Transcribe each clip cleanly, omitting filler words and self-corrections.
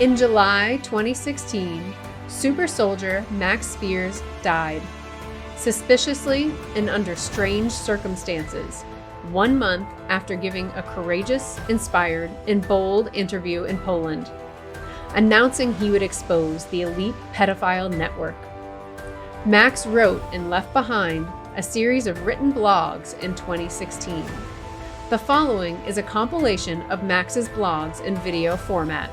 In July 2016, super soldier Max Spiers died, suspiciously and under strange circumstances, 1 month after giving a courageous, inspired, and bold interview in Poland, announcing he would expose the elite pedophile network. Max wrote and left behind a series of written blogs in 2016. The following is a compilation of Max's blogs in video format.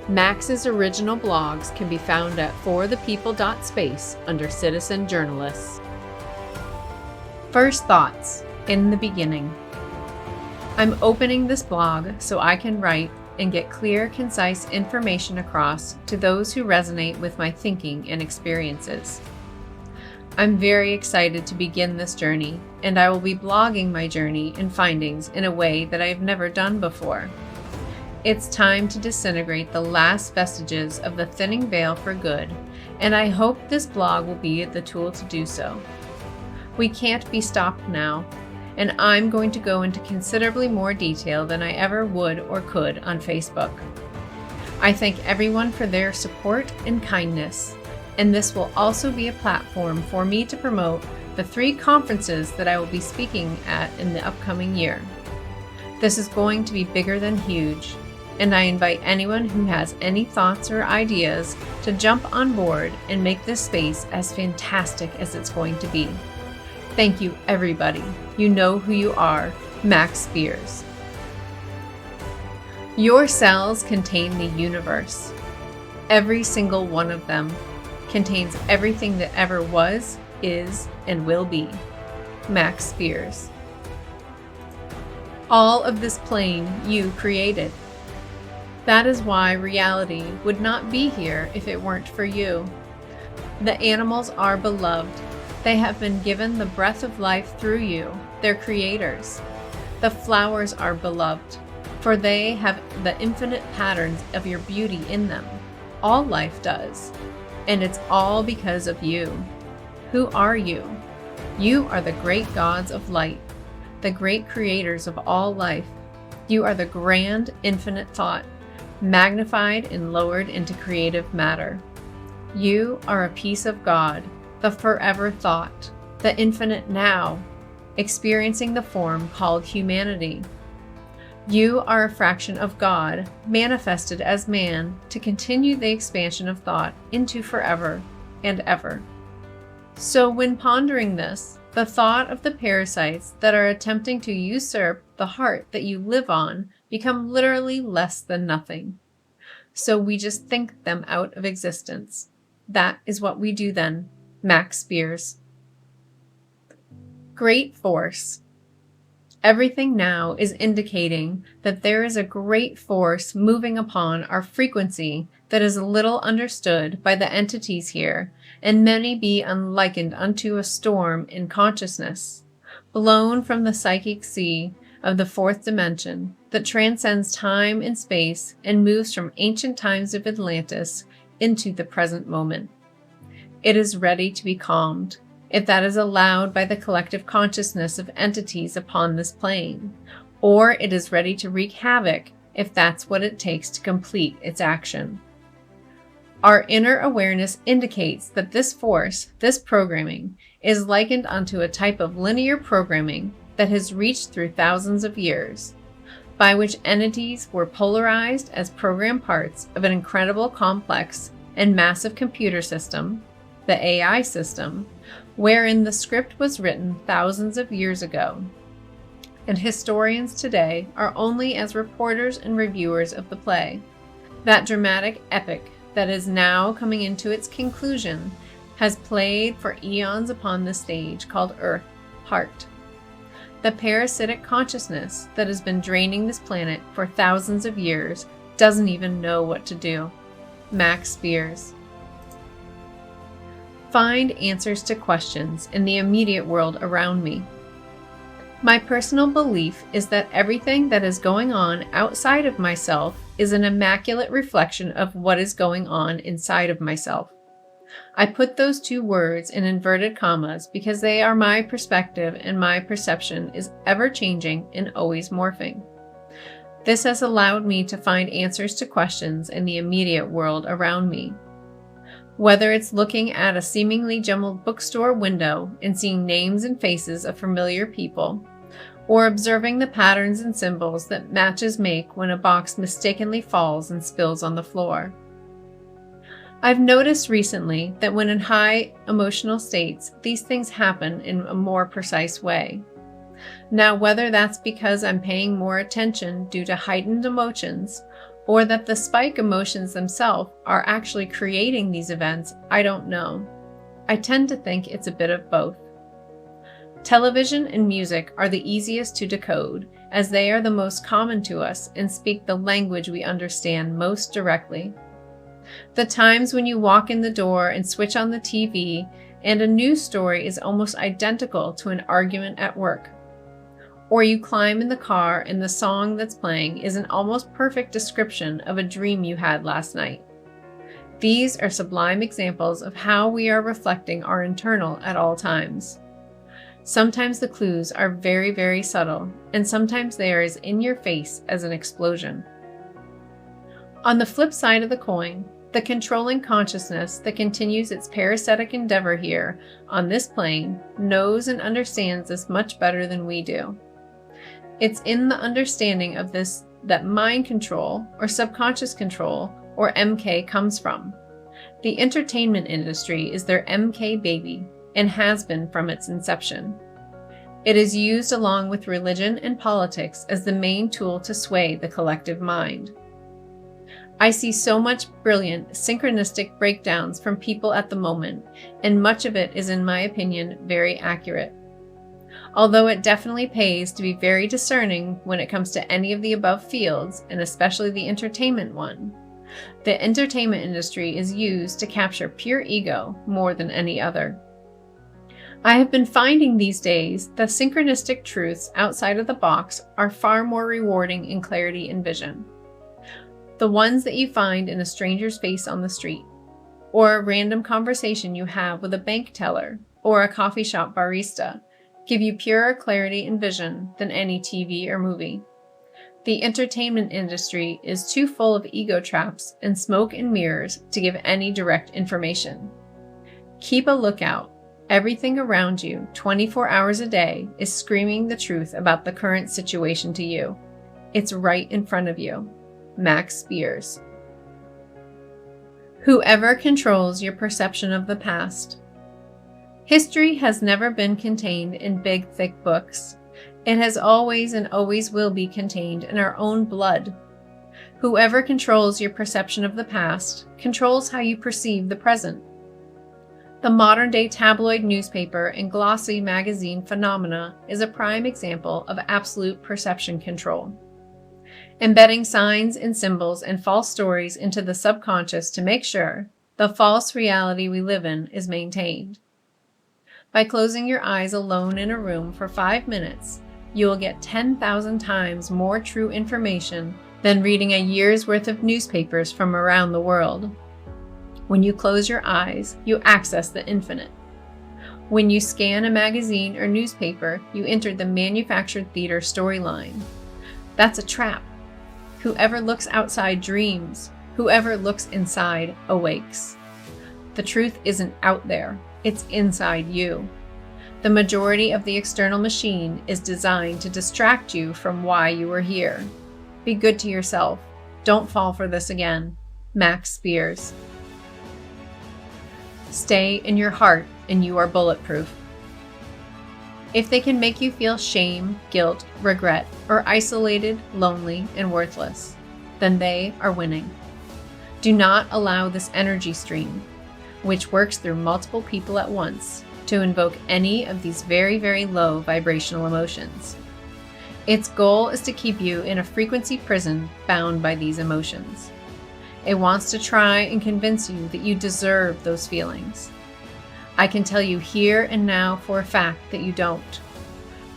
Max's original blogs can be found at forthepeople.space under Citizen Journalists. First thoughts, in the beginning. I'm opening this blog so I can write and get clear, concise information across to those who resonate with my thinking and experiences. I'm very excited to begin this journey, and I will be blogging my journey and findings in a way that I've never done before. It's time to disintegrate the last vestiges of the thinning veil for good, and I hope this blog will be the tool to do so. We can't be stopped now, and I'm going to go into considerably more detail than I ever would or could on Facebook. I thank everyone for their support and kindness, and this will also be a platform for me to promote the 3 conferences that I will be speaking at in the upcoming year. This is going to be bigger than huge, and I invite anyone who has any thoughts or ideas to jump on board and make this space as fantastic as it's going to be. Thank you, everybody. You know who you are, Max Spiers. Your cells contain the universe. Every single one of them contains everything that ever was, is, and will be. Max Spiers. All of this plane you created. That is why reality would not be here if it weren't for you. The animals are beloved. They have been given the breath of life through you, their creators. The flowers are beloved, for they have the infinite patterns of your beauty in them. All life does, and it's all because of you. Who are you? You are the great gods of light, the great creators of all life. You are the grand, infinite thought, magnified and lowered into creative matter. You are a piece of God, the forever thought, the infinite now, experiencing the form called humanity. You are a fraction of God, manifested as man to continue the expansion of thought into forever and ever. So when pondering this, the thought of the parasites that are attempting to usurp the heart that you live on become literally less than nothing. So we just think them out of existence. That is what we do then. Max Spiers. Great force. Everything now is indicating that there is a great force moving upon our frequency that is little understood by the entities here, and many be unlikened unto a storm in consciousness, blown from the psychic sea of the 4th dimension that transcends time and space and moves from ancient times of Atlantis into the present moment. It is ready to be calmed, if that is allowed by the collective consciousness of entities upon this plane, or it is ready to wreak havoc if that's what it takes to complete its action. Our inner awareness indicates that this force, this programming, is likened unto a type of linear programming that has reached through thousands of years, by which entities were polarized as program parts of an incredible complex and massive computer system, the AI system, wherein the script was written thousands of years ago, and historians today are only as reporters and reviewers of the play. That dramatic epic that is now coming into its conclusion has played for eons upon the stage called Earth, Heart. The parasitic consciousness that has been draining this planet for thousands of years doesn't even know what to do. Max Spiers. Find answers to questions in the immediate world around me. My personal belief is that everything that is going on outside of myself is an immaculate reflection of what is going on inside of myself. I put those 2 words in inverted commas because they are my perspective and my perception is ever changing and always morphing. This has allowed me to find answers to questions in the immediate world around me. Whether it's looking at a seemingly jumbled bookstore window and seeing names and faces of familiar people, or observing the patterns and symbols that matches make when a box mistakenly falls and spills on the floor. I've noticed recently that when in high emotional states, these things happen in a more precise way. Now, whether that's because I'm paying more attention due to heightened emotions, or that the spike emotions themselves are actually creating these events, I don't know. I tend to think it's a bit of both. Television and music are the easiest to decode, as they are the most common to us and speak the language we understand most directly. The times when you walk in the door and switch on the TV, and a news story is almost identical to an argument at work. Or you climb in the car and the song that's playing is an almost perfect description of a dream you had last night. These are sublime examples of how we are reflecting our internal at all times. Sometimes the clues are very, very subtle, and sometimes they are as in your face as an explosion. On the flip side of the coin, the controlling consciousness that continues its parasitic endeavor here on this plane knows and understands this much better than we do. It's in the understanding of this that mind control, or subconscious control, or MK comes from. The entertainment industry is their MK baby, and has been from its inception. It is used along with religion and politics as the main tool to sway the collective mind. I see so much brilliant synchronistic breakdowns from people at the moment, and much of it is, in my opinion, very accurate. Although it definitely pays to be very discerning when it comes to any of the above fields, and especially the entertainment one. The entertainment industry is used to capture pure ego more than any other. I have been finding these days the synchronistic truths outside of the box are far more rewarding in clarity and vision. The ones that you find in a stranger's face on the street, or a random conversation you have with a bank teller or a coffee shop barista, give you purer clarity and vision than any TV or movie. The entertainment industry is too full of ego traps and smoke and mirrors to give any direct information. Keep a lookout. Everything around you, 24 hours a day, is screaming the truth about the current situation to you. It's right in front of you. Max Spiers. Whoever controls your perception of the past. History has never been contained in big, thick books. It has always and always will be contained in our own blood. Whoever controls your perception of the past controls how you perceive the present. The modern-day tabloid newspaper and glossy magazine phenomena is a prime example of absolute perception control. Embedding signs and symbols and false stories into the subconscious to make sure the false reality we live in is maintained. By closing your eyes alone in a room for 5 minutes, you will get 10,000 times more true information than reading a year's worth of newspapers from around the world. When you close your eyes, you access the infinite. When you scan a magazine or newspaper, you enter the manufactured theater storyline. That's a trap. Whoever looks outside dreams. Whoever looks inside awakes. The truth isn't out there. It's inside you. The majority of the external machine is designed to distract you from why you are here. Be good to yourself. Don't fall for this again. Max Spiers. Stay in your heart and you are bulletproof. If they can make you feel shame, guilt, regret, or isolated, lonely, and worthless, then they are winning. Do not allow this energy stream, which works through multiple people at once, to invoke any of these very, very low vibrational emotions. Its goal is to keep you in a frequency prison bound by these emotions. It wants to try and convince you that you deserve those feelings. I can tell you here and now for a fact that you don't.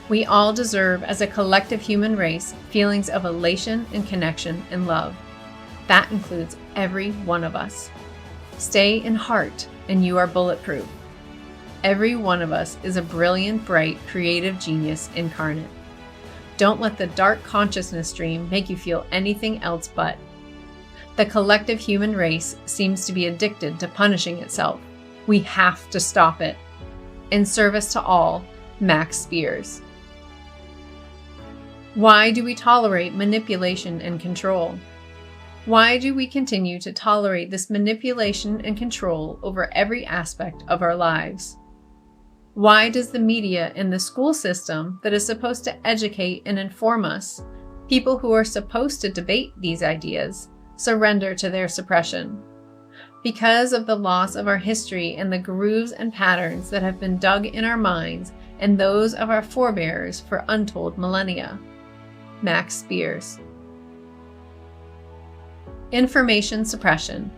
We all deserve, as a collective human race, feelings of elation and connection and love. That includes every one of us. Stay in heart and you are bulletproof. Every one of us is a brilliant, bright, creative genius incarnate. Don't let the dark consciousness stream make you feel anything else but. The collective human race seems to be addicted to punishing itself. We have to stop it. In service to all, Max Spiers. Why do we tolerate manipulation and control? Why do we continue to tolerate this manipulation and control over every aspect of our lives? Why does the media and the school system that is supposed to educate and inform us, people who are supposed to debate these ideas, surrender to their suppression? Because of the loss of our history and the grooves and patterns that have been dug in our minds and those of our forebears for untold millennia. Max Spiers. Information suppression.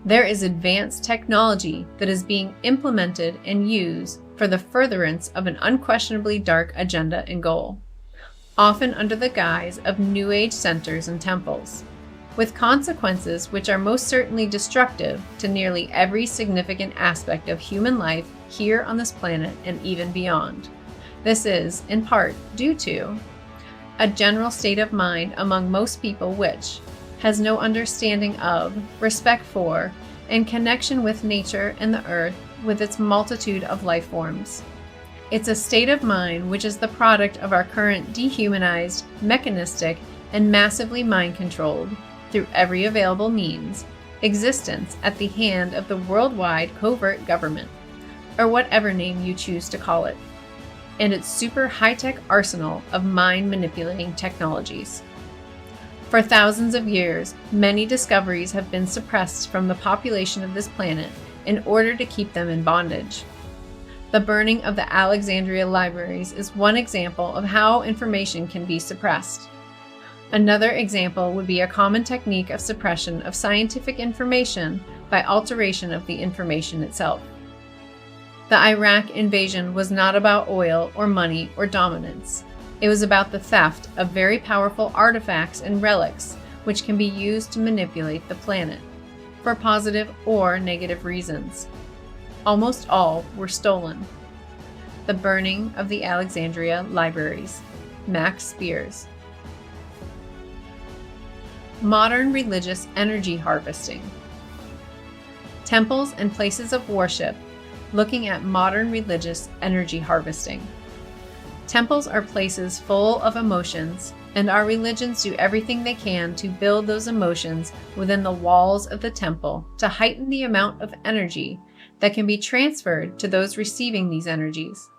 There is advanced technology that is being implemented and used for the furtherance of an unquestionably dark agenda and goal, often under the guise of New Age centers and temples, with consequences which are most certainly destructive to nearly every significant aspect of human life here on this planet and even beyond. This is, in part, due to a general state of mind among most people which has no understanding of, respect for, and connection with nature and the earth with its multitude of life forms. It's a state of mind which is the product of our current dehumanized, mechanistic, and massively mind-controlled, through every available means, existence at the hand of the worldwide covert government, or whatever name you choose to call it, and its super high-tech arsenal of mind-manipulating technologies. For thousands of years, many discoveries have been suppressed from the population of this planet in order to keep them in bondage. The burning of the Alexandria libraries is one example of how information can be suppressed. Another example would be a common technique of suppression of scientific information by alteration of the information itself. The Iraq invasion was not about oil or money or dominance. It was about the theft of very powerful artifacts and relics which can be used to manipulate the planet, for positive or negative reasons. Almost all were stolen. The burning of the Alexandria libraries. Max Spiers. Modern religious energy harvesting. Temples and places of worship, looking at modern religious energy harvesting. Temples are places full of emotions, and our religions do everything they can to build those emotions within the walls of the temple to heighten the amount of energy that can be transferred to those receiving these energies.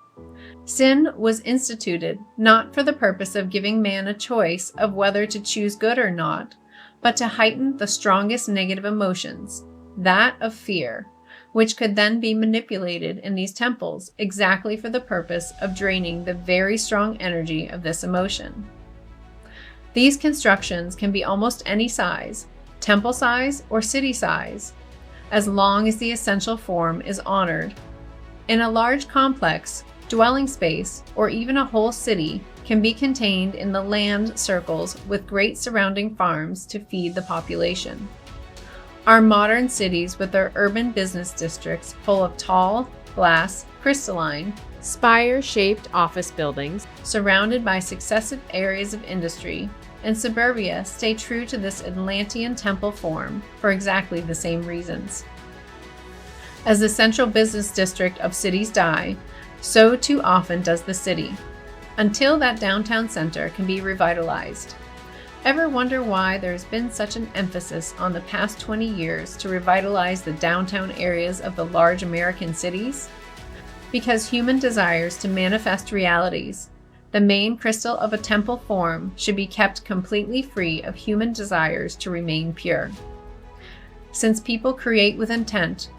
Sin was instituted not for the purpose of giving man a choice of whether to choose good or not, but to heighten the strongest negative emotions, that of fear, which could then be manipulated in these temples exactly for the purpose of draining the very strong energy of this emotion. These constructions can be almost any size, temple size or city size, as long as the essential form is honored. In a large complex, dwelling space, or even a whole city can be contained in the land circles with great surrounding farms to feed the population. Our modern cities with their urban business districts full of tall, glass, crystalline, spire-shaped office buildings surrounded by successive areas of industry, and suburbia stay true to this Atlantean temple form for exactly the same reasons. As the central business district of cities die, so too often does the city, until that downtown center can be revitalized. Ever wonder why there's been such an emphasis on the past 20 years to revitalize the downtown areas of the large American cities? Because human desires to manifest realities, the main crystal of a temple form should be kept completely free of human desires to remain pure. Since people create with intent,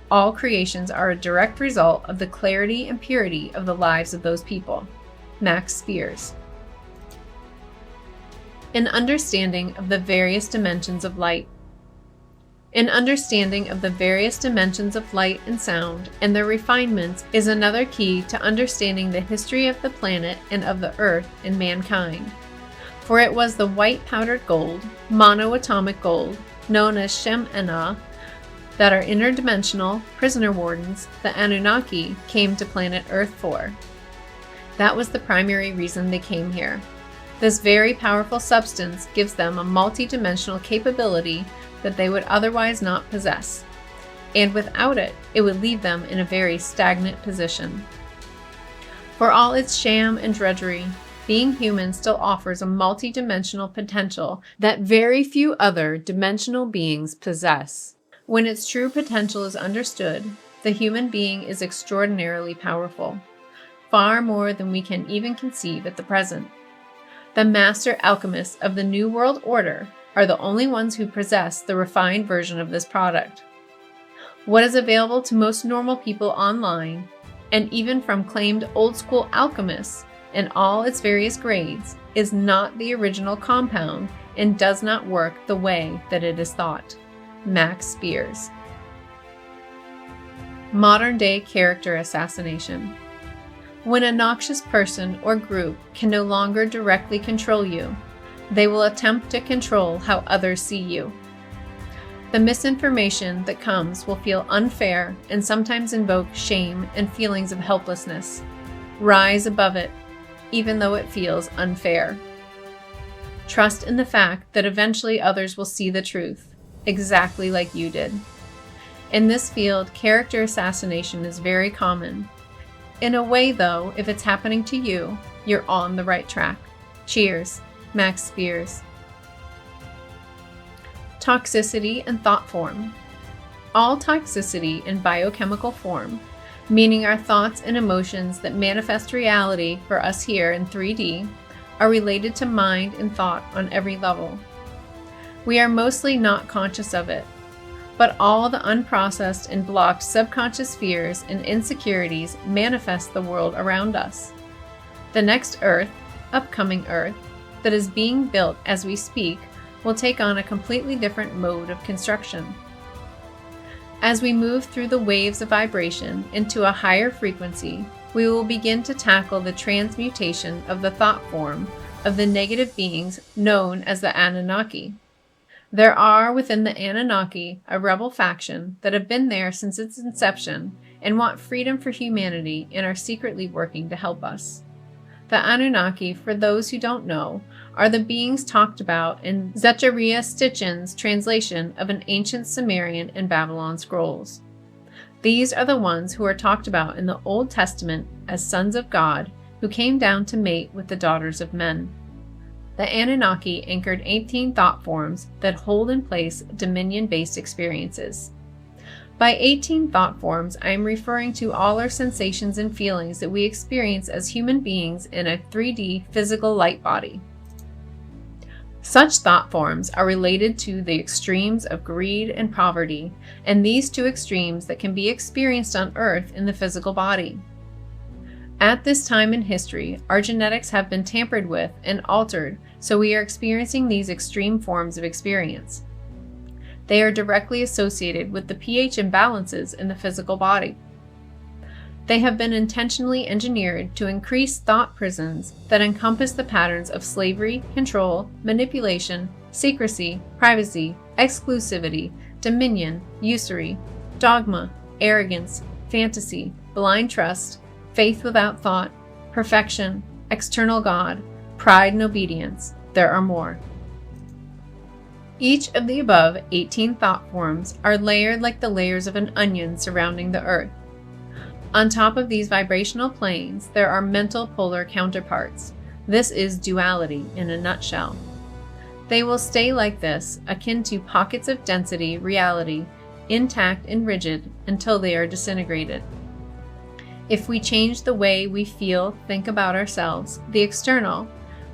all creations are a direct result of the clarity and purity of the lives of those people. Max Spiers. An understanding of the various dimensions of light. An understanding of the various dimensions of light and sound and their refinements is another key to understanding the history of the planet and of the earth and mankind. For it was the white powdered gold, monoatomic gold, known as Shem-Ena, that our interdimensional prisoner wardens, the Anunnaki, came to planet Earth for. That was the primary reason they came here. This very powerful substance gives them a multi-dimensional capability that they would otherwise not possess, and without it, it would leave them in a very stagnant position. For all its sham and drudgery, being human still offers a multi-dimensional potential that very few other dimensional beings possess. When its true potential is understood, the human being is extraordinarily powerful, far more than we can even conceive at the present. The master alchemists of the New World Order are the only ones who possess the refined version of this product. What is available to most normal people online, and even from claimed old-school alchemists in all its various grades, is not the original compound and does not work the way that it is thought. Max Spiers. Modern-day character assassination. When a noxious person or group can no longer directly control you, they will attempt to control how others see you. The misinformation that comes will feel unfair and sometimes invoke shame and feelings of helplessness. Rise above it, even though it feels unfair. Trust in the fact that eventually others will see the truth, exactly like you did. In this field, character assassination is very common. In a way, though, if it's happening to you, you're on the right track. Cheers, Max Spiers. Toxicity and thought form. All toxicity in biochemical form, meaning our thoughts and emotions that manifest reality for us here in 3D, are related to mind and thought on every level. We are mostly not conscious of it, but all the unprocessed and blocked subconscious fears and insecurities manifest the world around us. The next Earth, upcoming Earth, that is being built as we speak will take on a completely different mode of construction. As we move through the waves of vibration into a higher frequency, we will begin to tackle the transmutation of the thought form of the negative beings known as the Anunnaki. There are within the Anunnaki a rebel faction that have been there since its inception and want freedom for humanity and are secretly working to help us. The Anunnaki, for those who don't know, are the beings talked about in Zecharia Sitchin's translation of an ancient Sumerian and Babylon scrolls. These are the ones who are talked about in the Old Testament as sons of God who came down to mate with the daughters of men. The Anunnaki anchored 18 thought forms that hold in place dominion-based experiences. By 18 thought forms, I am referring to all our sensations and feelings that we experience as human beings in a 3D physical light body. Such thought forms are related to the extremes of greed and poverty, and these two extremes that can be experienced on Earth in the physical body. At this time in history, our genetics have been tampered with and altered, so we are experiencing these extreme forms of experience. They are directly associated with the pH imbalances in the physical body. They have been intentionally engineered to increase thought prisons that encompass the patterns of slavery, control, manipulation, secrecy, privacy, exclusivity, dominion, usury, dogma, arrogance, fantasy, blind trust, faith without thought, perfection, external God, pride and obedience. There are more. Each of the above 18 thought forms are layered like the layers of an onion surrounding the Earth. On top of these vibrational planes, there are mental polar counterparts. This is duality in a nutshell. They will stay like this, akin to pockets of density reality, intact and rigid until they are disintegrated. If we change the way we feel, think about ourselves, the external,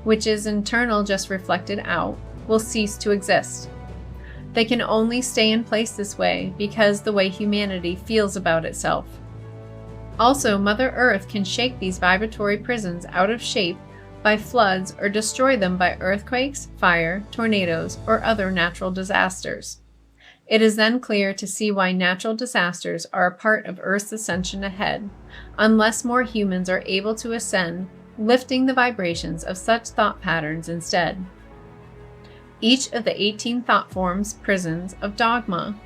which is internal just reflected out, will cease to exist. They can only stay in place this way because the way humanity feels about itself. Also, Mother Earth can shake these vibratory prisons out of shape by floods or destroy them by earthquakes, fire, tornadoes, or other natural disasters. It is then clear to see why natural disasters are a part of Earth's ascension ahead, unless more humans are able to ascend, lifting the vibrations of such thought patterns instead. Each of the 18 thought forms, prisons of dogma,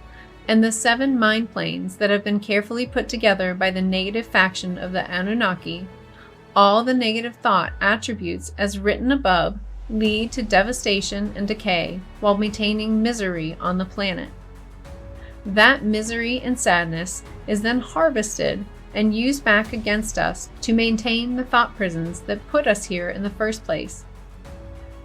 and the 7 mind planes that have been carefully put together by the negative faction of the Anunnaki, All the negative thought attributes as written above lead to devastation and decay while maintaining misery on the planet. That misery and sadness is then harvested and used back against us to maintain the thought prisons that put us here in the first place.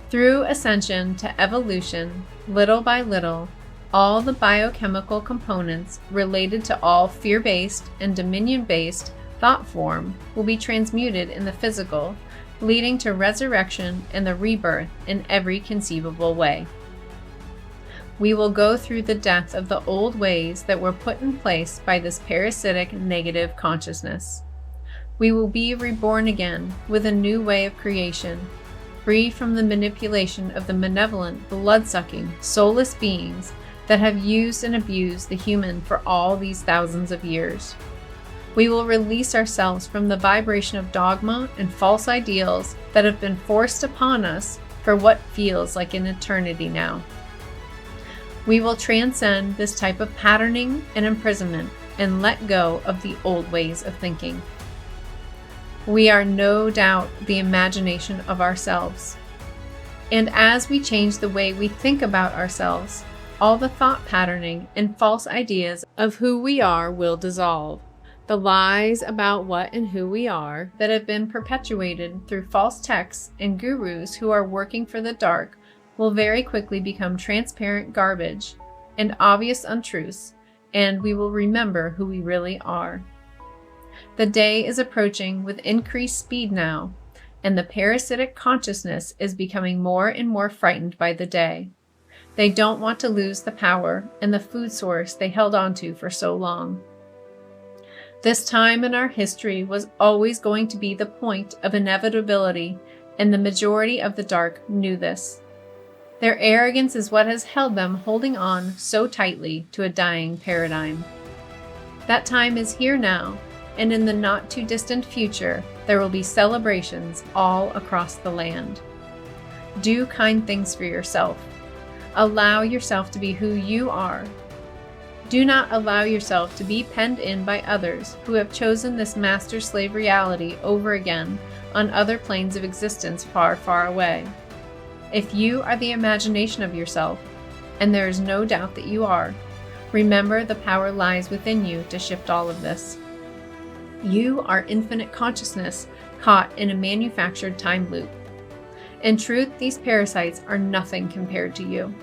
Through ascension to evolution, little by little, all the biochemical components related to all fear-based and dominion-based thought form will be transmuted in the physical, leading to resurrection and the rebirth in every conceivable way. We will go through the death of the old ways that were put in place by this parasitic negative consciousness. We will be reborn again with a new way of creation, free from the manipulation of the malevolent, blood-sucking, soulless beings that have used and abused the human for all these thousands of years. We will release ourselves from the vibration of dogma and false ideals that have been forced upon us for what feels like an eternity now. We will transcend this type of patterning and imprisonment and let go of the old ways of thinking. We are no doubt the imagination of ourselves. And as we change the way we think about ourselves, all the thought patterning and false ideas of who we are will dissolve. The lies about what and who we are that have been perpetuated through false texts and gurus who are working for the dark will very quickly become transparent garbage and obvious untruths, and we will remember who we really are. The day is approaching with increased speed now, and the parasitic consciousness is becoming more and more frightened by the day. They don't want to lose the power and the food source they held onto for so long. This time in our history was always going to be the point of inevitability, and the majority of the dark knew this. Their arrogance is what has held them holding on so tightly to a dying paradigm. That time is here now, and in the not too distant future, there will be celebrations all across the land. Do kind things for yourself. Allow yourself to be who you are. Do not allow yourself to be penned in by others who have chosen this master-slave reality over again on other planes of existence far, far away. If you are the imagination of yourself, and there is no doubt that you are, remember the power lies within you to shift all of this. You are infinite consciousness caught in a manufactured time loop. In truth, these parasites are nothing compared to you.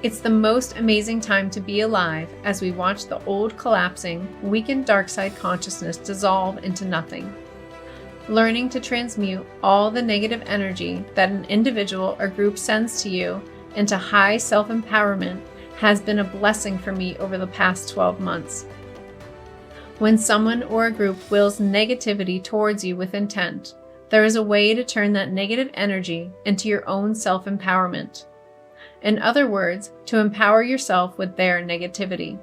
It's the most amazing time to be alive as we watch the old collapsing, weakened dark side consciousness dissolve into nothing. Learning to transmute all the negative energy that an individual or group sends to you into high self-empowerment has been a blessing for me over the past 12 months. When someone or a group wills negativity towards you with intent, there is a way to turn that negative energy into your own self-empowerment. In other words, to empower yourself with their negativity.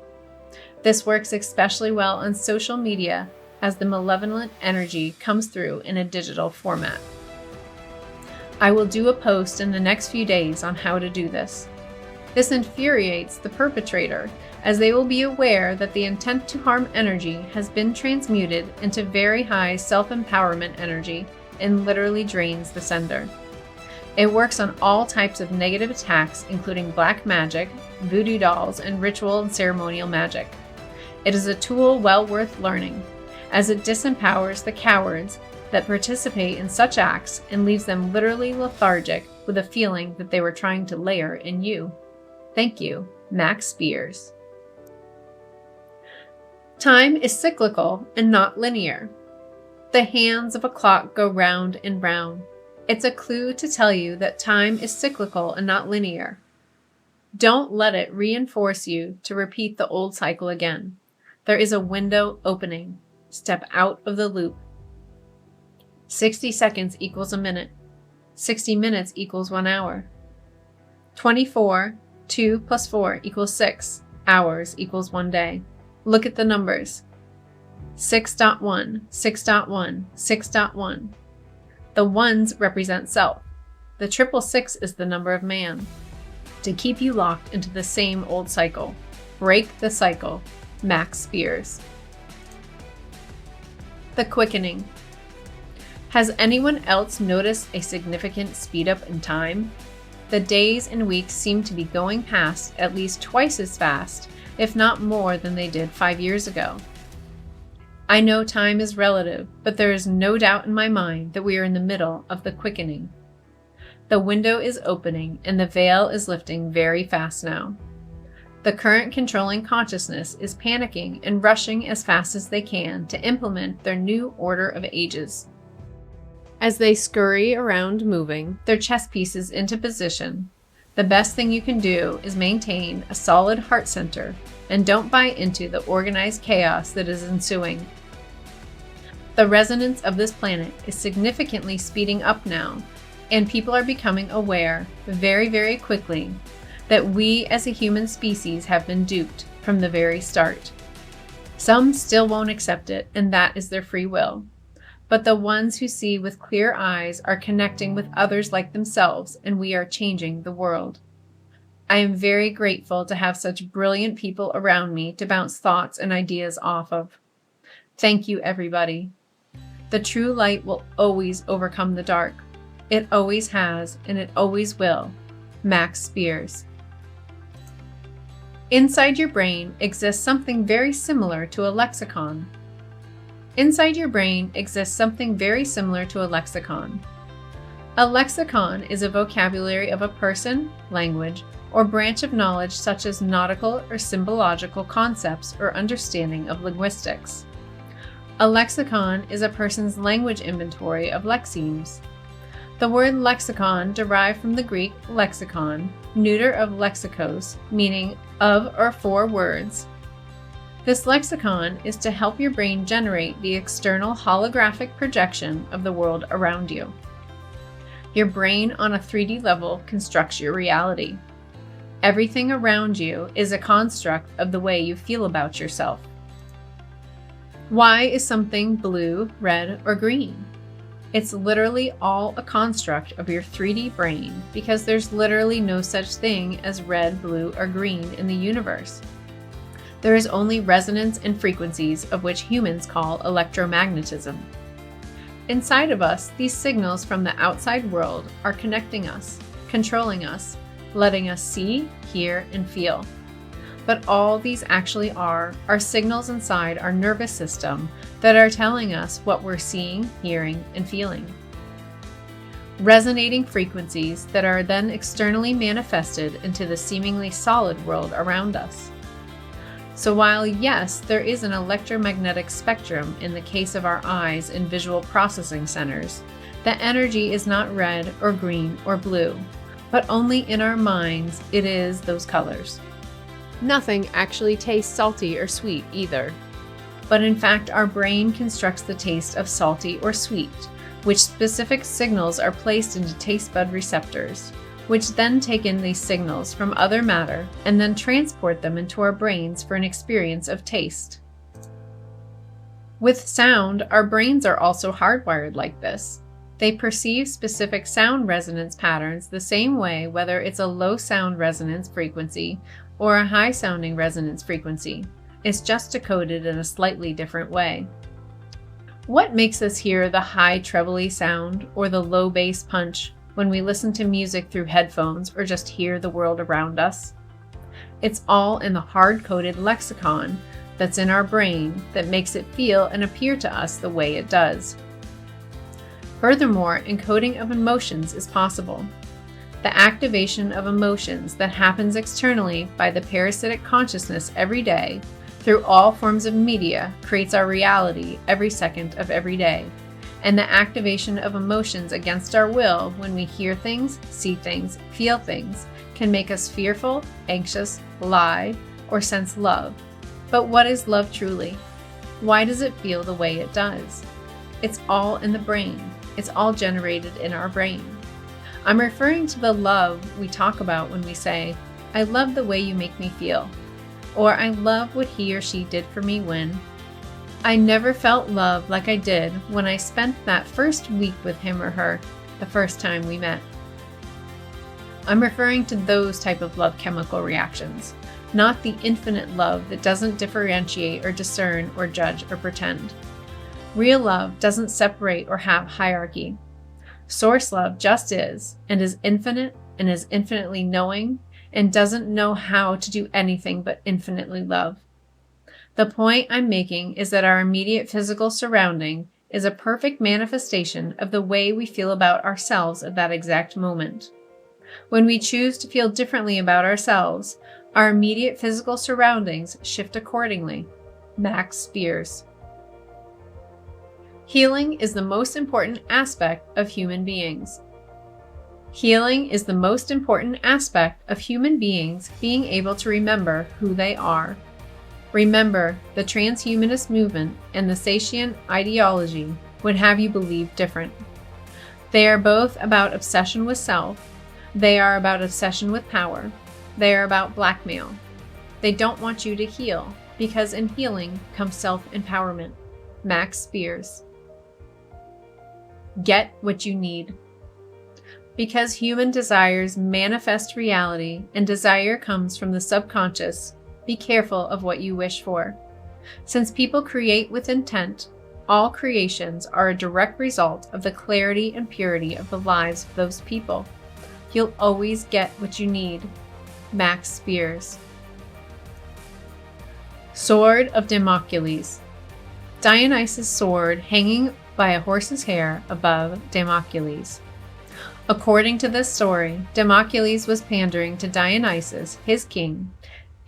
This works especially well on social media as the malevolent energy comes through in a digital format. I will do a post in the next few days on how to do this. This infuriates the perpetrator, as they will be aware that the intent to harm energy has been transmuted into very high self-empowerment energy and literally drains the sender. It works on all types of negative attacks, including black magic, voodoo dolls, and ritual and ceremonial magic. It is a tool well worth learning, as it disempowers the cowards that participate in such acts and leaves them literally lethargic with a feeling that they were trying to lair in you. Thank you, Max Spiers. Time is cyclical and not linear. The hands of a clock go round and round. It's a clue to tell you that time is cyclical and not linear. Don't let it reinforce you to repeat the old cycle again. There is a window opening. Step out of the loop. 60 seconds equals a minute. 60 minutes equals 1 hour. 24, 2 plus 4 equals 6. Hours equals 1 day. Look at the numbers. 6.1, 6.1, 6.1. The ones represent self. The 666 is the number of man. To keep you locked into the same old cycle. Break the cycle. Max Spiers. The quickening. Has anyone else noticed a significant speed up in time? The days and weeks seem to be going past at least twice as fast, if not more than they did 5 years ago. I know time is relative, but there is no doubt in my mind that we are in the middle of the quickening. The window is opening and the veil is lifting very fast now. The current controlling consciousness is panicking and rushing as fast as they can to implement their new order of ages. As they scurry around moving their chess pieces into position, the best thing you can do is maintain a solid heart center and don't buy into the organized chaos that is ensuing. The resonance of this planet is significantly speeding up now, and people are becoming aware very, very quickly that we as a human species have been duped from the very start. Some still won't accept it, and that is their free will. But the ones who see with clear eyes are connecting with others like themselves, and we are changing the world. I am very grateful to have such brilliant people around me to bounce thoughts and ideas off of. Thank you, everybody. The true light will always overcome the dark. It always has, and it always will. Max Spiers. Inside your brain exists something very similar to a lexicon. Inside your brain exists something very similar to a lexicon. A lexicon is a vocabulary of a person, language, or branch of knowledge such as nautical or symbological concepts or understanding of linguistics. A lexicon is a person's language inventory of lexemes. The word lexicon derived from the Greek lexicon, neuter of lexikos, meaning of or for words. This lexicon is to help your brain generate the external holographic projection of the world around you. Your brain on a 3D level constructs your reality. Everything around you is a construct of the way you feel about yourself. Why is something blue, red, or green? It's literally all a construct of your 3D brain because there's literally no such thing as red, blue, or green in the universe. There is only resonance and frequencies of which humans call electromagnetism. Inside of us, these signals from the outside world are connecting us, controlling us, letting us see, hear, and feel. But all these actually are signals inside our nervous system that are telling us what we're seeing, hearing, and feeling. Resonating frequencies that are then externally manifested into the seemingly solid world around us. So while yes, there is an electromagnetic spectrum in the case of our eyes and visual processing centers, the energy is not red or green or blue, but only in our minds it is those colors. Nothing actually tastes salty or sweet either. But in fact, our brain constructs the taste of salty or sweet, which specific signals are placed into taste bud receptors, which then take in these signals from other matter and then transport them into our brains for an experience of taste. With sound, our brains are also hardwired like this. They perceive specific sound resonance patterns the same way whether it's a low sound resonance frequency or a high sounding resonance frequency. It's just decoded in a slightly different way. What makes us hear the high trebly sound or the low bass punch when we listen to music through headphones or just hear the world around us? It's all in the hard-coded lexicon that's in our brain that makes it feel and appear to us the way it does. Furthermore, encoding of emotions is possible. The activation of emotions that happens externally by the parasitic consciousness every day through all forms of media creates our reality every second of every day. And the activation of emotions against our will when we hear things, see things, feel things can make us fearful, anxious, lie, or sense love. But what is love truly? Why does it feel the way it does? It's all in the brain. It's all generated in our brain. I'm referring to the love we talk about when we say, "I love the way you make me feel," or "I love what he or she did for me when." I never felt love like I did when I spent that first week with him or her the first time we met. I'm referring to those type of love chemical reactions, not the infinite love that doesn't differentiate or discern or judge or pretend. Real love doesn't separate or have hierarchy. Source love just is, and is infinite, and is infinitely knowing, and doesn't know how to do anything but infinitely love. The point I'm making is that our immediate physical surrounding is a perfect manifestation of the way we feel about ourselves at that exact moment. When we choose to feel differently about ourselves, our immediate physical surroundings shift accordingly. Max Spiers. Healing is the most important aspect of human beings. Healing is the most important aspect of human beings being able to remember who they are. Remember, the transhumanist movement and the Satian ideology would have you believe different. They are both about obsession with self. They are about obsession with power. They are about blackmail. They don't want you to heal, because in healing comes self-empowerment. Max Spiers. Get what you need. Because human desires manifest reality and desire comes from the subconscious, be careful of what you wish for. Since people create with intent, all creations are a direct result of the clarity and purity of the lives of those people. You'll always get what you need. Max Spiers. Sword of Damocles. Dionysus' sword hanging by a horse's hair above Damocles. According to this story, Damocles was pandering to Dionysus, his king,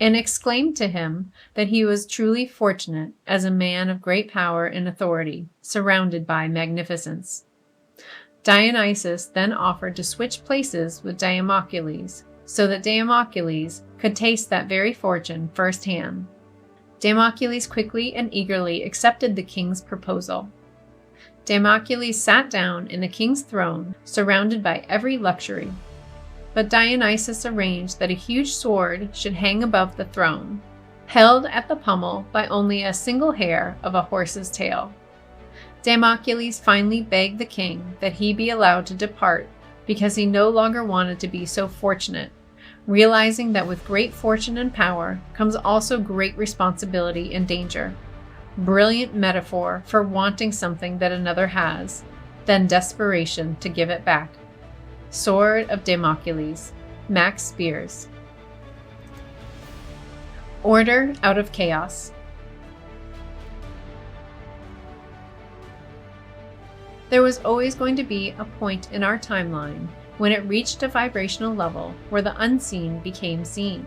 and exclaimed to him that he was truly fortunate as a man of great power and authority, surrounded by magnificence. Dionysus then offered to switch places with Damocles, so that Damocles could taste that very fortune firsthand. Damocles quickly and eagerly accepted the king's proposal. Damocles sat down in the king's throne, surrounded by every luxury. But Dionysus arranged that a huge sword should hang above the throne, held at the pommel by only a single hair of a horse's tail. Damocles finally begged the king that he be allowed to depart because he no longer wanted to be so fortunate, realizing that with great fortune and power comes also great responsibility and danger. Brilliant metaphor for wanting something that another has, then desperation to give it back. Sword of Damocles. Max Spiers. Order out of chaos. There was always going to be a point in our timeline when it reached a vibrational level where the unseen became seen.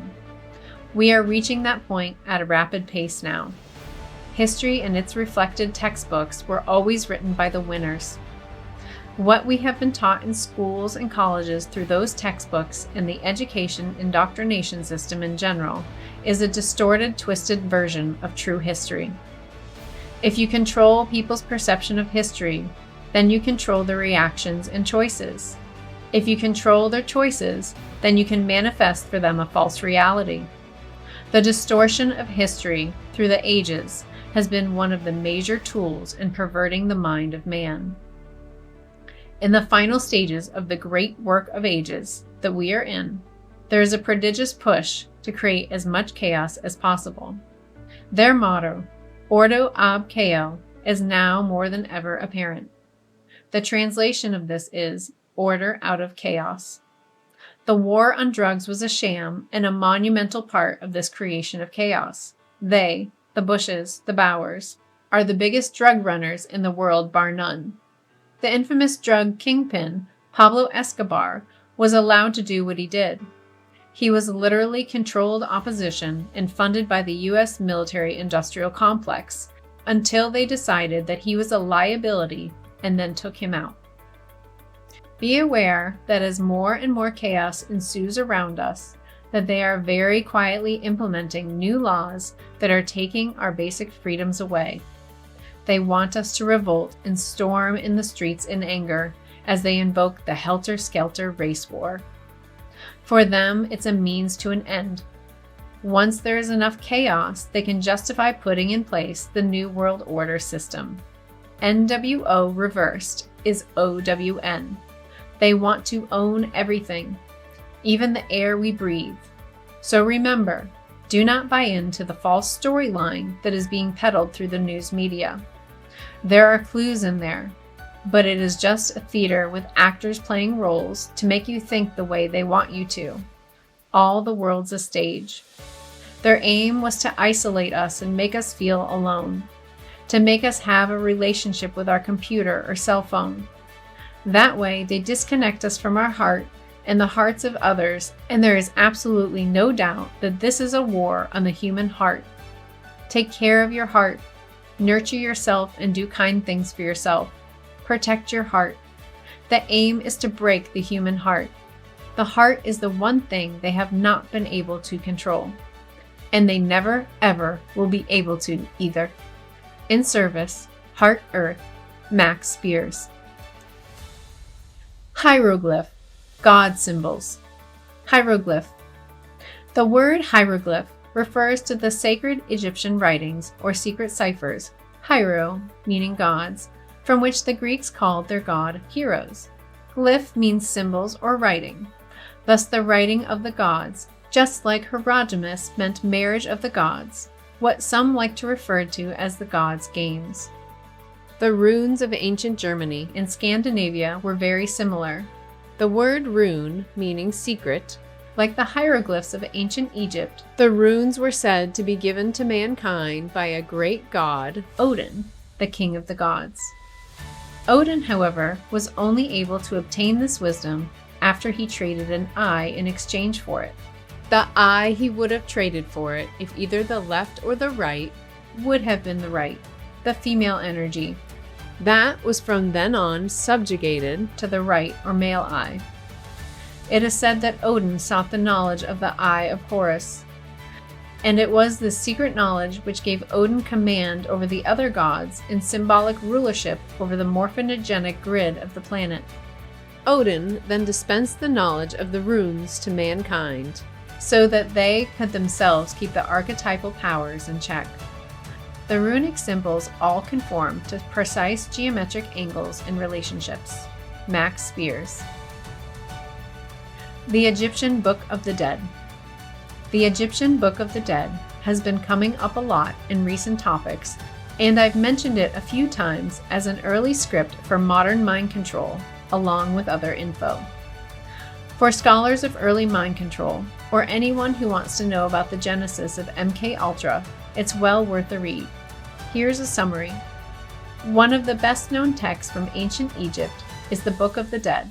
We are reaching that point at a rapid pace now. History and its reflected textbooks were always written by the winners. What we have been taught in schools and colleges through those textbooks and the education indoctrination system in general is a distorted, twisted version of true history. If you control people's perception of history, then you control their reactions and choices. If you control their choices, then you can manifest for them a false reality. The distortion of history through the ages has been one of the major tools in perverting the mind of man. In the final stages of the great work of ages that we are in, there is a prodigious push to create as much chaos as possible. Their motto, Ordo ab Chaos, is now more than ever apparent. The translation of this is order out of chaos. The war on drugs was a sham and a monumental part of this creation of chaos. They, the Bushes, the Bowers, are the biggest drug runners in the world bar none. The infamous drug kingpin, Pablo Escobar, was allowed to do what he did. He was literally controlled opposition and funded by the U.S. military-industrial complex until they decided that he was a liability and then took him out. Be aware that as more and more chaos ensues around us, that they are very quietly implementing new laws that are taking our basic freedoms away. They want us to revolt and storm in the streets in anger as they invoke the helter-skelter race war. For them, it's a means to an end. Once there is enough chaos, they can justify putting in place the New World Order system. NWO reversed is OWN. They want to own everything, even the air we breathe. So remember, do not buy into the false storyline that is being peddled through the news media. There are clues in there, but it is just a theater with actors playing roles to make you think the way they want you to. All the world's a stage. Their aim was to isolate us and make us feel alone, to make us have a relationship with our computer or cell phone. That way, they disconnect us from our heart and the hearts of others, and there is absolutely no doubt that this is a war on the human heart. Take care of your heart, nurture yourself, and do kind things for yourself. Protect your heart. The aim is to break the human heart. The heart is the one thing they have not been able to control, and they never, ever will be able to either. In service, Heart Earth, Max Spiers. Hieroglyph, God symbols. Hieroglyph. The word hieroglyph refers to the sacred Egyptian writings or secret ciphers, hiero meaning gods, from which the Greeks called their god heroes. Glyph means symbols or writing, thus the writing of the gods, just like Hieroglyphs meant marriage of the gods, what some like to refer to as the gods' games. The runes of ancient Germany and Scandinavia were very similar. The word rune, meaning secret, like the hieroglyphs of ancient Egypt, the runes were said to be given to mankind by a great god, Odin, the king of the gods. Odin, however, was only able to obtain this wisdom after he traded an eye in exchange for it. The eye he would have traded for it if either the left or the right would have been the right, the female energy. That was from then on subjugated to the right or male eye. It is said that Odin sought the knowledge of the eye of Horus, and it was this secret knowledge which gave Odin command over the other gods and symbolic rulership over the morphinogenic grid of the planet. Odin then dispensed the knowledge of the runes to mankind, so that they could themselves keep the archetypal powers in check. The runic symbols all conform to precise geometric angles and relationships. Max Spiers. The Egyptian Book of the Dead. The Egyptian Book of the Dead has been coming up a lot in recent topics, and I've mentioned it a few times as an early script for modern mind control, along with other info. For scholars of early mind control, or anyone who wants to know about the genesis of MKUltra, it's well worth a read. Here's a summary. One of the best-known texts from ancient Egypt is the Book of the Dead,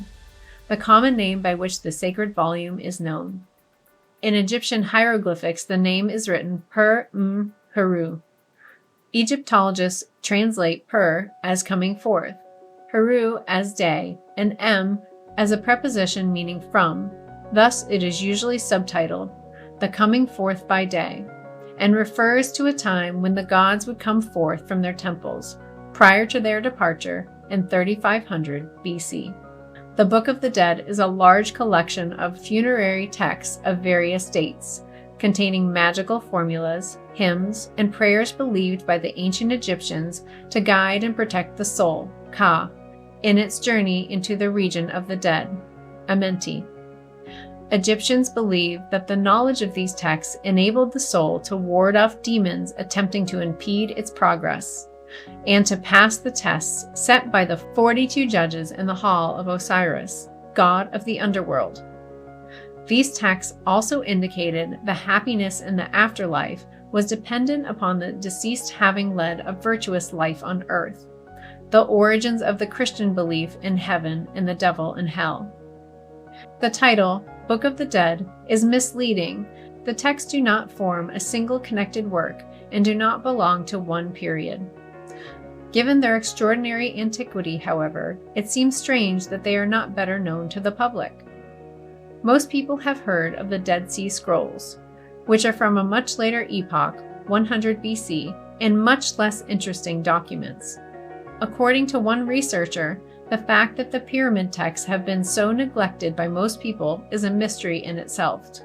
the common name by which the sacred volume is known. In Egyptian hieroglyphics, the name is written Per-Heru. Egyptologists translate Per as coming forth, Heru as day, and M as a preposition meaning from. Thus, it is usually subtitled, The Coming Forth by Day, and refers to a time when the gods would come forth from their temples, prior to their departure in 3500 BC. The Book of the Dead is a large collection of funerary texts of various dates, containing magical formulas, hymns, and prayers believed by the ancient Egyptians to guide and protect the soul, Ka, in its journey into the region of the dead, Amenti. Egyptians believed that the knowledge of these texts enabled the soul to ward off demons attempting to impede its progress, and to pass the tests set by the 42 judges in the hall of Osiris, god of the underworld. These texts also indicated the happiness in the afterlife was dependent upon the deceased having led a virtuous life on earth, the origins of the Christian belief in heaven and the devil and hell. The title, Book of the Dead, is misleading. The texts do not form a single connected work and do not belong to one period. Given their extraordinary antiquity, however, it seems strange that they are not better known to the public. Most people have heard of the Dead Sea Scrolls, which are from a much later epoch, 100 BC, and much less interesting documents. According to one researcher, the fact that the pyramid texts have been so neglected by most people is a mystery in itself.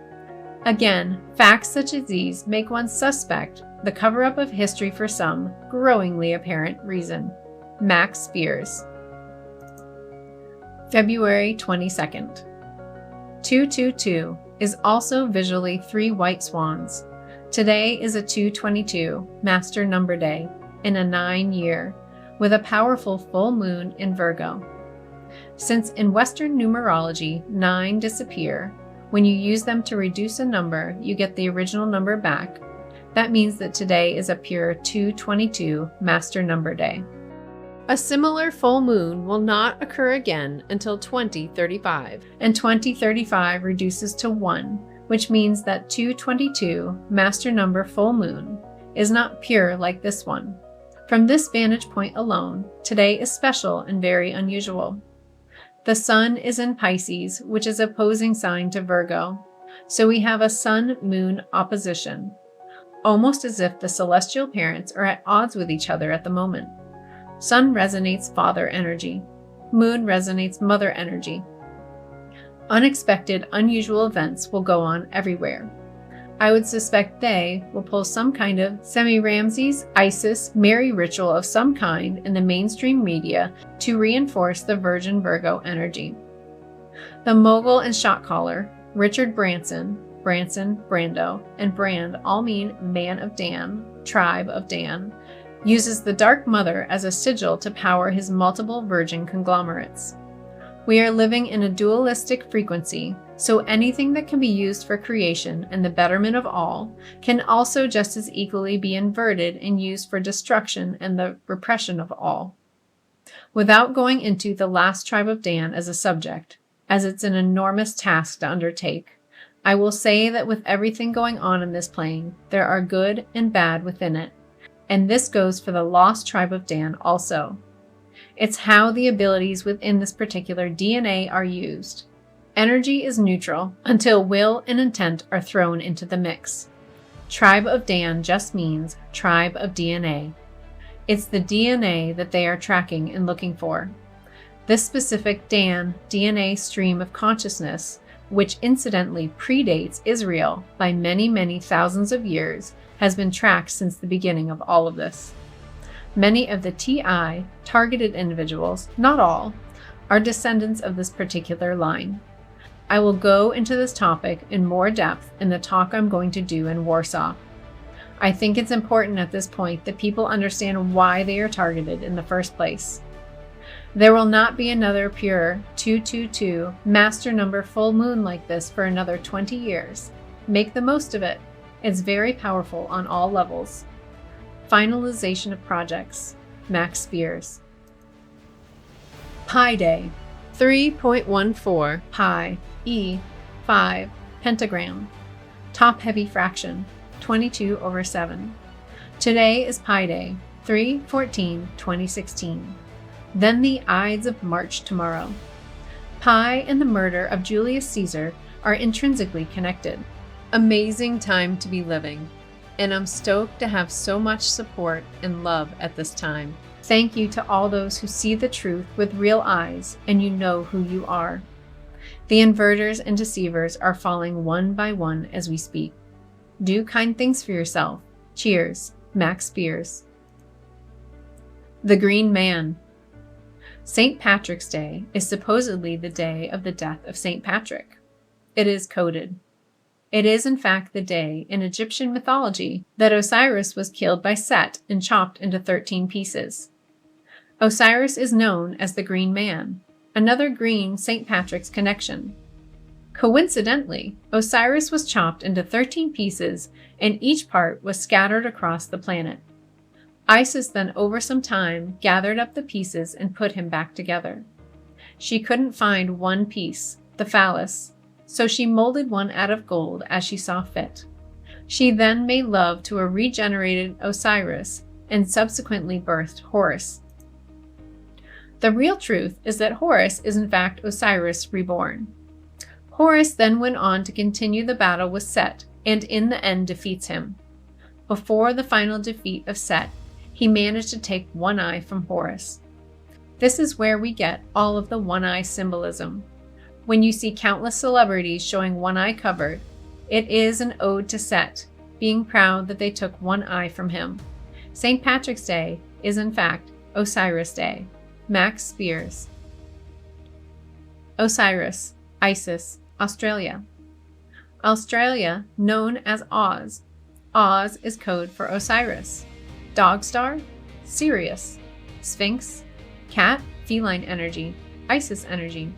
Again, facts such as these make one suspect the cover-up of history for some growingly apparent reason. Max Spiers. February 22nd. 222 is also visually 3 white swans. Today is a 222, master number day, in a 9 year, with a powerful full moon in Virgo. Since in Western numerology 9 disappear, when you use them to reduce a number, you get the original number back. That means that today is a pure 222 master number day. A similar full moon will not occur again until 2035, and 2035 reduces to 1, which means that 222 master number full moon is not pure like this one. From this vantage point alone, today is special and very unusual. The sun is in Pisces, which is opposing sign to Virgo, so we have a sun-moon opposition, almost as if the celestial parents are at odds with each other at the moment. Sun resonates father energy. Moon resonates mother energy. Unexpected, unusual events will go on everywhere. I would suspect they will pull some kind of Semi-Ramses, Isis, Mary ritual of some kind in the mainstream media to reinforce the Virgin Virgo energy. The mogul and shot caller, Richard Branson, Brando, and Brand all mean man of Dan, tribe of Dan, uses the Dark Mother as a sigil to power his multiple virgin conglomerates. We are living in a dualistic frequency, so anything that can be used for creation and the betterment of all can also just as equally be inverted and used for destruction and the repression of all. Without going into the last tribe of Dan as a subject, as it's an enormous task to undertake, I will say that with everything going on in this plane, there are good and bad within it. And this goes for the lost tribe of Dan also. It's how the abilities within this particular DNA are used. Energy is neutral until will and intent are thrown into the mix. Tribe of Dan just means tribe of DNA. It's the DNA that they are tracking and looking for. This specific Dan DNA stream of consciousness, which incidentally predates Israel by many, many thousands of years, has been tracked since the beginning of all of this. Many of the TI targeted individuals, not all, are descendants of this particular line. I will go into this topic in more depth in the talk I'm going to do in Warsaw. I think it's important at this point that people understand why they are targeted in the first place. There will not be another pure 222 master number full moon like this for another 20 years. Make the most of it. It's very powerful on all levels. Finalization of projects. Max Spiers. Pi Day. 3.14 pi, E5, pentagram. Top-heavy fraction, 22/7. Today is Pi Day, 3/14/2016. Then the Ides of March tomorrow. Pi and the murder of Julius Caesar are intrinsically connected. Amazing time to be living, and I'm stoked to have so much support and love at this time. Thank you to all those who see the truth with real eyes and you know who you are. The inverters and deceivers are falling one by one as we speak. Do kind things for yourself. Cheers, Max Spiers. The Green Man. St. Patrick's Day is supposedly the day of the death of St. Patrick. It is coded. It is in fact the day in Egyptian mythology that Osiris was killed by Set and chopped into 13 pieces. Osiris is known as the Green Man, another green St. Patrick's connection. Coincidentally, Osiris was chopped into 13 pieces and each part was scattered across the planet. Isis then over some time gathered up the pieces and put him back together. She couldn't find one piece, the phallus, so she molded one out of gold as she saw fit. She then made love to a regenerated Osiris and subsequently birthed Horus. The real truth is that Horus is in fact Osiris reborn. Horus then went on to continue the battle with Set and in the end defeats him. Before the final defeat of Set, he managed to take one eye from Horus. This is where we get all of the one eye symbolism. When you see countless celebrities showing one eye covered, it is an ode to Set, being proud that they took one eye from him. St. Patrick's Day is in fact Osiris Day. Max Spiers. Osiris, Isis, Australia. Australia, known as Oz. Oz is code for Osiris. Dog star? Sirius. Sphinx, cat, feline energy, Isis energy,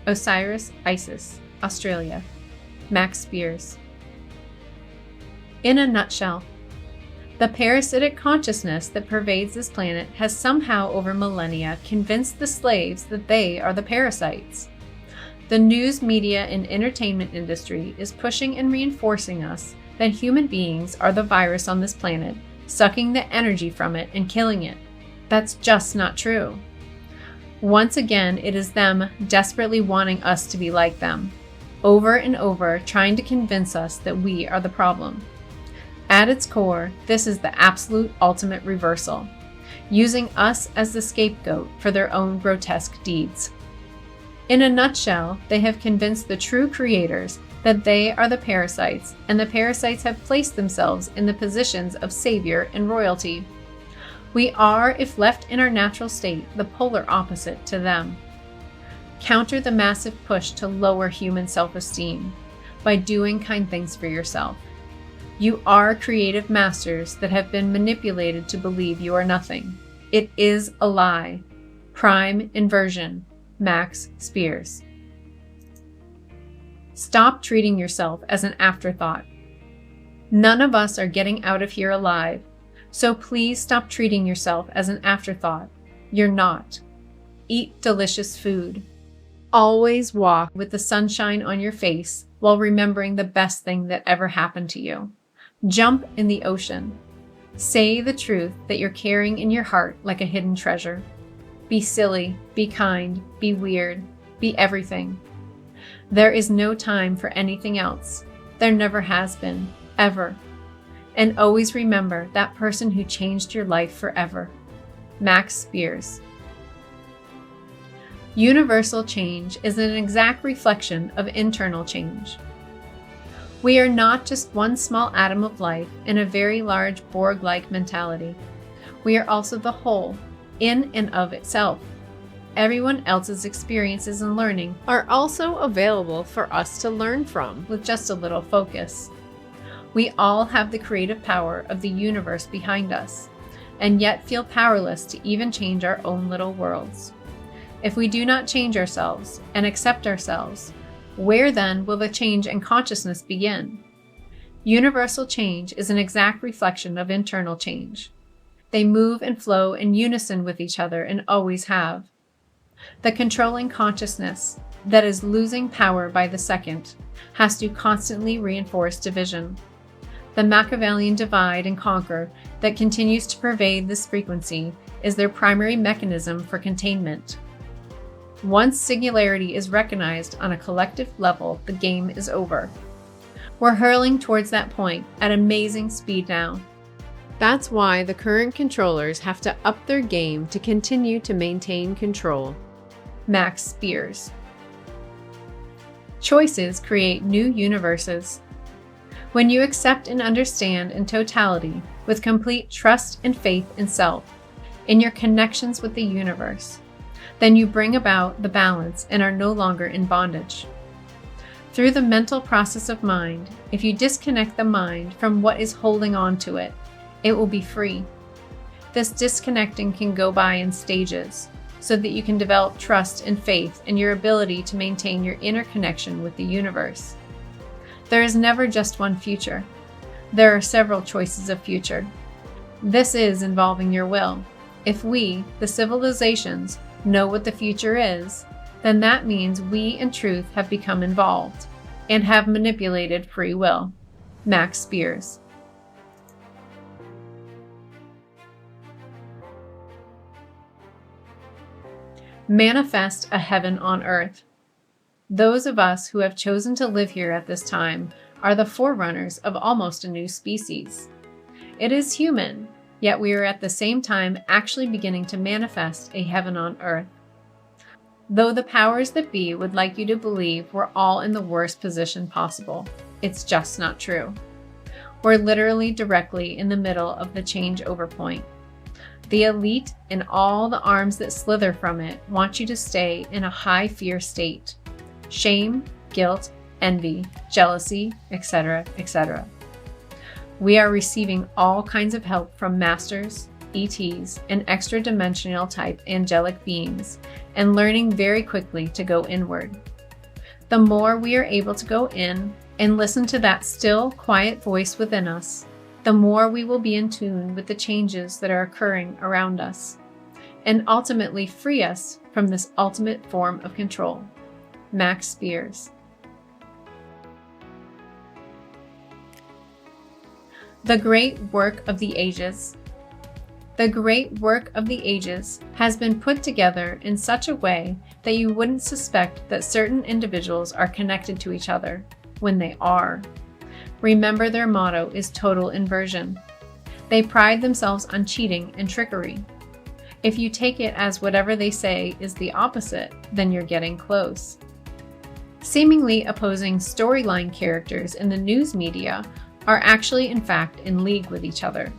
Osiris, Isis, Australia, Max Spiers. In a nutshell, the parasitic consciousness that pervades this planet has somehow over millennia convinced the slaves that they are the parasites. The news, media, and entertainment industry is pushing and reinforcing us that human beings are the virus on this planet, sucking the energy from it and killing it. That's just not true. Once again, it is them desperately wanting us to be like them, over and over trying to convince us that we are the problem. At its core, this is the absolute ultimate reversal, using us as the scapegoat for their own grotesque deeds. In a nutshell, they have convinced the true creators that they are the parasites, and the parasites have placed themselves in the positions of savior and royalty. We are, if left in our natural state, the polar opposite to them. Counter the massive push to lower human self-esteem by doing kind things for yourself. You are creative masters that have been manipulated to believe you are nothing. It is a lie. Prime inversion. Max Spiers. Stop treating yourself as an afterthought. None of us are getting out of here alive, so please stop treating yourself as an afterthought. You're not. Eat delicious food. Always walk with the sunshine on your face while remembering the best thing that ever happened to you. Jump in the ocean. Say the truth that you're carrying in your heart like a hidden treasure. Be silly, be kind, be weird, be everything. There is no time for anything else. There never has been, ever. And always remember that person who changed your life forever. Max Spiers. Universal change is an exact reflection of internal change. We are not just one small atom of life in a very large Borg-like mentality. We are also the whole, in and of itself. Everyone else's experiences and learning are also available for us to learn from with just a little focus. We all have the creative power of the universe behind us, and yet feel powerless to even change our own little worlds. If we do not change ourselves and accept ourselves, where then will the change in consciousness begin? Universal change is an exact reflection of internal change. They move and flow in unison with each other and always have. The controlling consciousness that is losing power by the second has to constantly reinforce division. The Machiavellian divide and conquer that continues to pervade this frequency is their primary mechanism for containment. Once singularity is recognized on a collective level, the game is over. We're hurling towards that point at amazing speed now. That's why the current controllers have to up their game to continue to maintain control. Max Spiers. Choices create new universes. When you accept and understand in totality, with complete trust and faith in self, in your connections with the universe, then you bring about the balance and are no longer in bondage. Through the mental process of mind, if you disconnect the mind from what is holding on to it, it will be free. This disconnecting can go by in stages, so that you can develop trust and faith in your ability to maintain your inner connection with the universe. There is never just one future. There are several choices of future. This is involving your will. If we, the civilizations, know what the future is, then that means we in truth have become involved and have manipulated free will. Max Spiers. Manifest a heaven on earth. Those of us who have chosen to live here at this time are the forerunners of almost a new species. It is human, yet we are at the same time actually beginning to manifest a heaven on earth. Though the powers that be would like you to believe we're all in the worst position possible, it's just not true. We're literally directly in the middle of the changeover point. The elite and all the arms that slither from it want you to stay in a high fear state. Shame, guilt, envy, jealousy, etc., etc. We are receiving all kinds of help from masters, ETs and extra-dimensional type angelic beings, and learning very quickly to go inward. The more we are able to go in and listen to that still, quiet voice within us, the more we will be in tune with the changes that are occurring around us, and ultimately free us from this ultimate form of control. Max Spiers. The great work of the ages. The great work of the ages has been put together in such a way that you wouldn't suspect that certain individuals are connected to each other, when they are. Remember, their motto is total inversion. They pride themselves on cheating and trickery. If you take it as whatever they say is the opposite, then you're getting close. Seemingly opposing storyline characters in the news media are actually in fact in league with each other.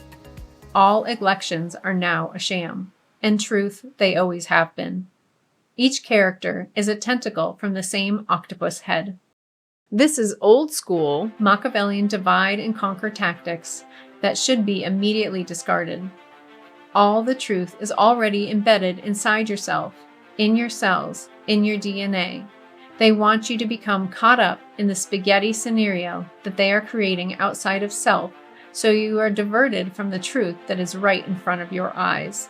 All elections are now a sham. In truth, they always have been. Each character is a tentacle from the same octopus head. This is old school Machiavellian divide and conquer tactics that should be immediately discarded. All the truth is already embedded inside yourself, in your cells, in your DNA. They want you to become caught up in the spaghetti scenario that they are creating outside of self, so you are diverted from the truth that is right in front of your eyes.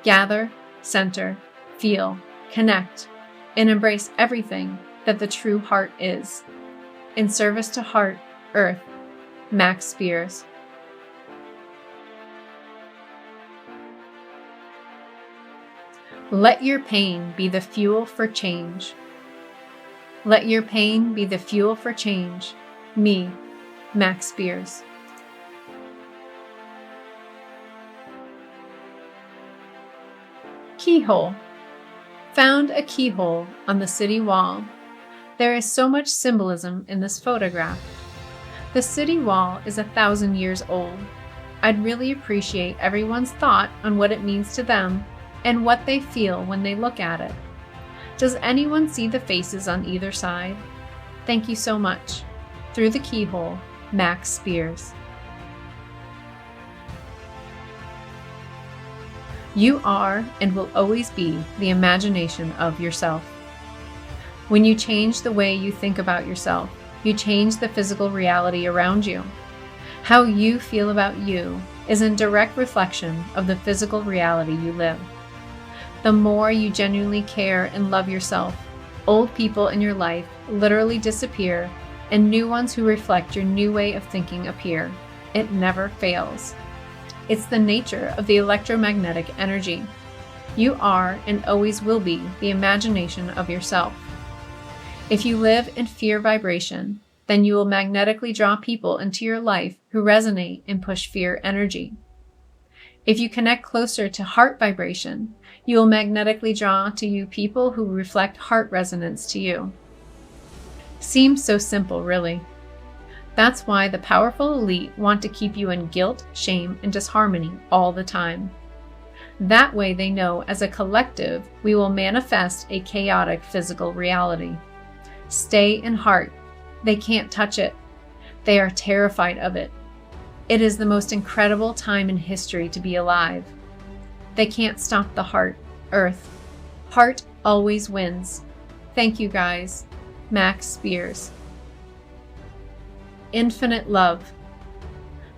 Gather, center, feel, connect, and embrace everything that the true heart is. In service to heart, earth. Max Spiers. Let your pain be the fuel for change. Let your pain be the fuel for change. Me, Max Spiers. Keyhole. Found a keyhole on the city wall. There is so much symbolism in this photograph. The city wall is 1,000 years old. I'd really appreciate everyone's thought on what it means to them and what they feel when they look at it. Does anyone see the faces on either side? Thank you so much. Through the keyhole, Max Spiers. You are and will always be the imagination of yourself. When you change the way you think about yourself, you change the physical reality around you. How you feel about you is in direct reflection of the physical reality you live. The more you genuinely care and love yourself, old people in your life literally disappear and new ones who reflect your new way of thinking appear. It never fails. It's the nature of the electromagnetic energy. You are and always will be the imagination of yourself. If you live in fear vibration, then you will magnetically draw people into your life who resonate and push fear energy. If you connect closer to heart vibration, you will magnetically draw to you people who reflect heart resonance to you. Seems so simple, really. That's why the powerful elite want to keep you in guilt, shame, and disharmony all the time. That way they know as a collective we will manifest a chaotic physical reality. Stay in heart. They can't touch it. They are terrified of it. It is the most incredible time in history to be alive. They can't stop the heart, earth. Heart always wins. Thank you guys. Max Spiers. Infinite love.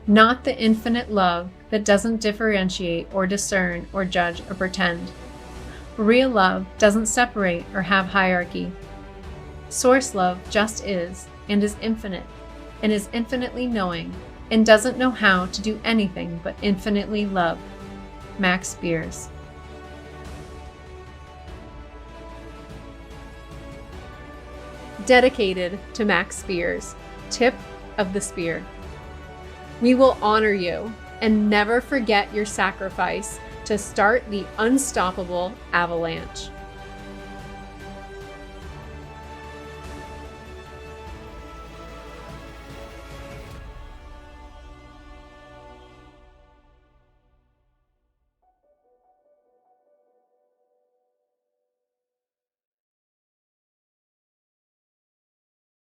Not the infinite love that doesn't differentiate or discern or judge or pretend. Real love doesn't separate or have hierarchy. Source love just is and is infinite and is infinitely knowing and doesn't know how to do anything but infinitely love. Max Spiers. Dedicated to Max Spiers. Tip of the spear. We will honor you and never forget your sacrifice to start the unstoppable avalanche.